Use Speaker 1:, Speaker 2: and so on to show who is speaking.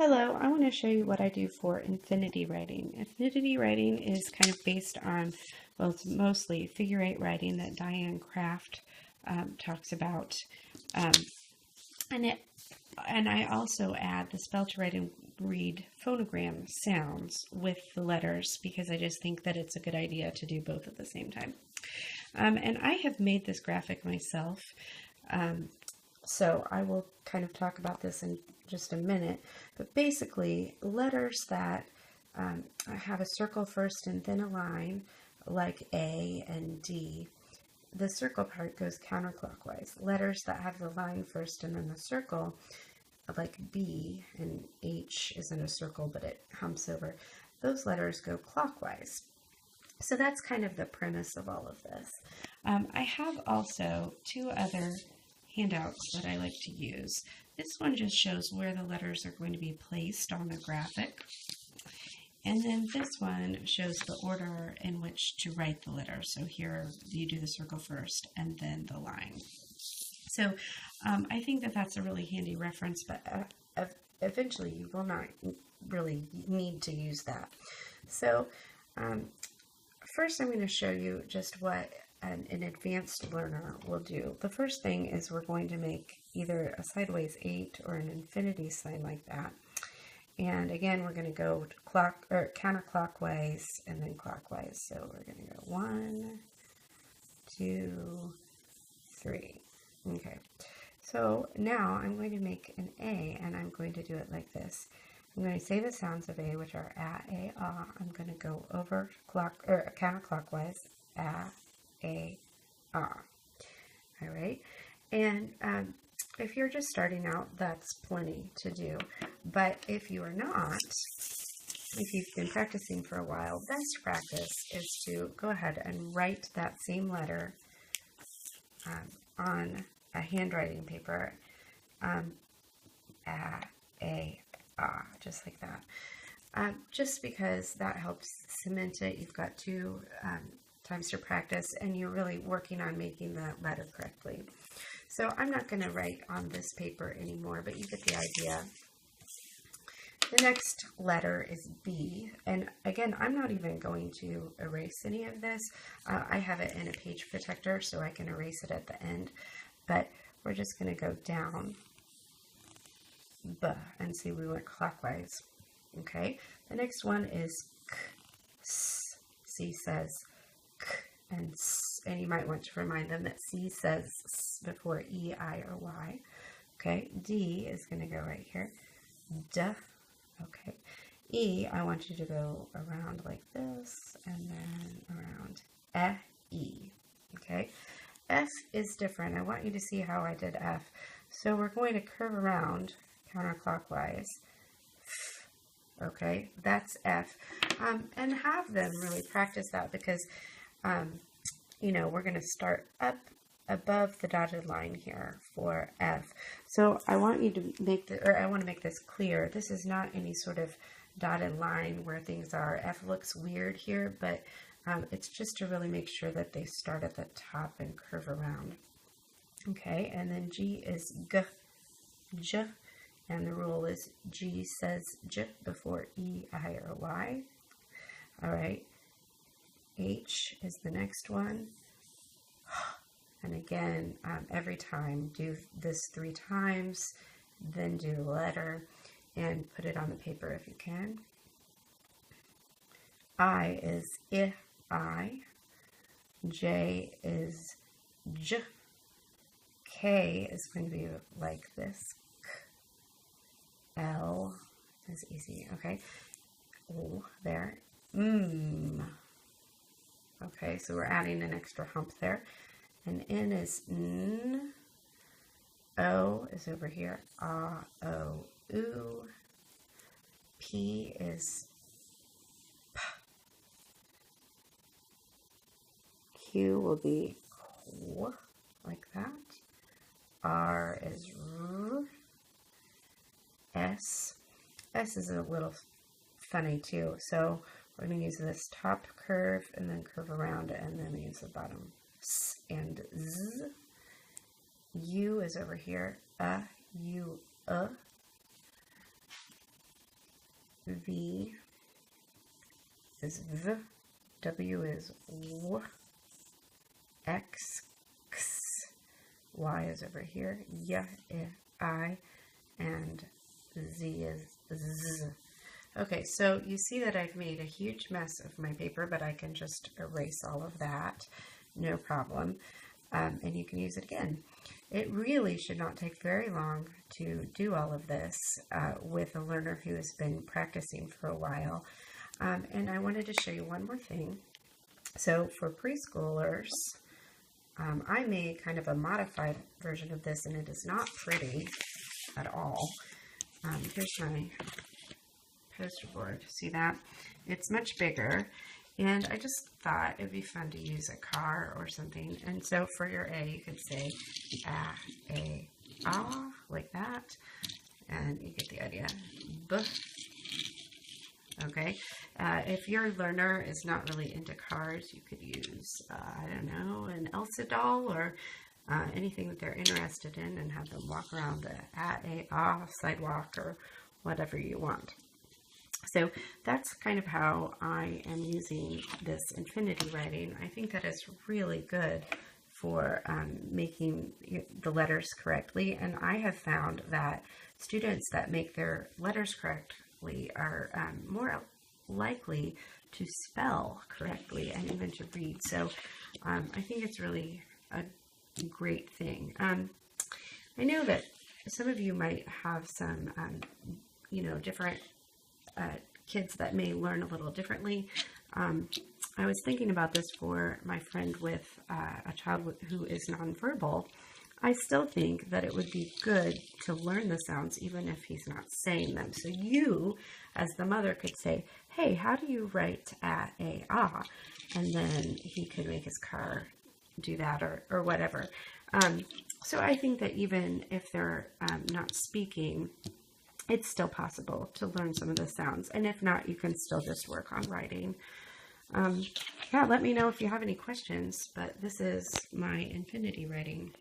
Speaker 1: Hello, I want to show you what I do for infinity writing. Infinity writing is kind of based on, well, it's mostly figure eight writing that Dianne talks about. Um, and I also add the spell to write and read phonogram sounds with the letters because I just think that it's a good idea to do both at the same time. And I have made this graphic myself. So I will kind of talk about this in just a minute, but basically letters that have a circle first and then a line, like A and D, the circle part goes counterclockwise. Letters that have the line first and then the circle, like B, and H isn't a circle but it humps over, those letters go clockwise. So that's kind of the premise of all of this. I have also two other handouts that I like to use. This one just shows where the letters are going to be placed on the graphic. And then this one shows the order in which to write the letter. So here you do the circle first and then the line. So I think that that's a really handy reference, but eventually you will not really need to use that. So first I'm going to show you just what an advanced learner will do. The first thing is we're going to make either a sideways 8 or an infinity sign like that. And again, we're going to go counterclockwise and then clockwise. So we're going to go 1, 2, 3. Okay. So now I'm going to make an A, and I'm going to do it like this. I'm going to say the sounds of A, which are a, ah. I'm going to go over counterclockwise, a, ah. All right. And if you're just starting out, that's plenty to do. But if you are not, if you've been practicing for a while, best practice is to go ahead and write that same letter on a handwriting paper, just like that. Just because that helps cement it. You've got two times to practice, and you're really working on making the letter correctly. So I'm not going to write on this paper anymore, but you get the idea. The next letter is B, and again, I'm not even going to erase any of this. I have it in a page protector, so I can erase it at the end, but we're just going to go down, B, and see we went clockwise. Okay, the next one is K, S. C says K and S, and you might want to remind them that C says S before E, I, or Y. Okay, D is going to go right here. D. Okay, E, I want you to go around like this, and then around E. Okay, F is different. I want you to see how I did F. So we're going to curve around counterclockwise. Okay, that's F. And have them really practice that because, you know, we're going to start up above the dotted line here for F. So I want you to make I want to make this clear. This is not any sort of dotted line where things are. F looks weird here, but it's just to really make sure that they start at the top and curve around. Okay, and then G is G, J, and the rule is G says J before E, I, or Y. All right, H is the next one. And again, every time, do this 3 times, then do the letter, and put it on the paper if you can. I is I. J is J. K is going to be like this. K. L is easy, okay. O, there. Okay, so we're adding an extra hump there. And N is N. O is over here. A, O, U. P is P. Q will be Q, like that. R is R. S. S is a little funny too. So we're going to use this top curve and then curve around it and then use the bottom. S and Z. U is over here. U, V is V, W is W, X, X, Y is over here, Y, I, and Z is Z. Okay, so you see that I've made a huge mess of my paper, but I can just erase all of that, no problem, and you can use it again. It really should not take very long to do all of this with a learner who has been practicing for a while. And I wanted to show you one more thing. So for preschoolers, I made kind of a modified version of this, and it is not pretty at all. Here's my poster board. See that? It's much bigger, and I just thought it'd be fun to use a car or something. And so for your A, you could say a, like that, and you get the idea. B. Okay. If your learner is not really into cars, you could use, I don't know, an Elsa doll or anything that they're interested in, and have them walk around the sidewalk or whatever you want. So that's kind of how I am using this infinity writing. I think that is really good for making the letters correctly, and I have found that students that make their letters correctly are more likely to spell correctly and even to read. So I think it's really a great thing. I know that some of you might have some, different kids that may learn a little differently. I was thinking about this for my friend with a child who is nonverbal. I still think that it would be good to learn the sounds even if he's not saying them. So you, as the mother, could say, hey, how do you write a, and then he could make his car do that or whatever. So I think that even if they're not speaking, it's still possible to learn some of the sounds. And if not, you can still just work on writing. Yeah, let me know if you have any questions, but this is my infinity writing.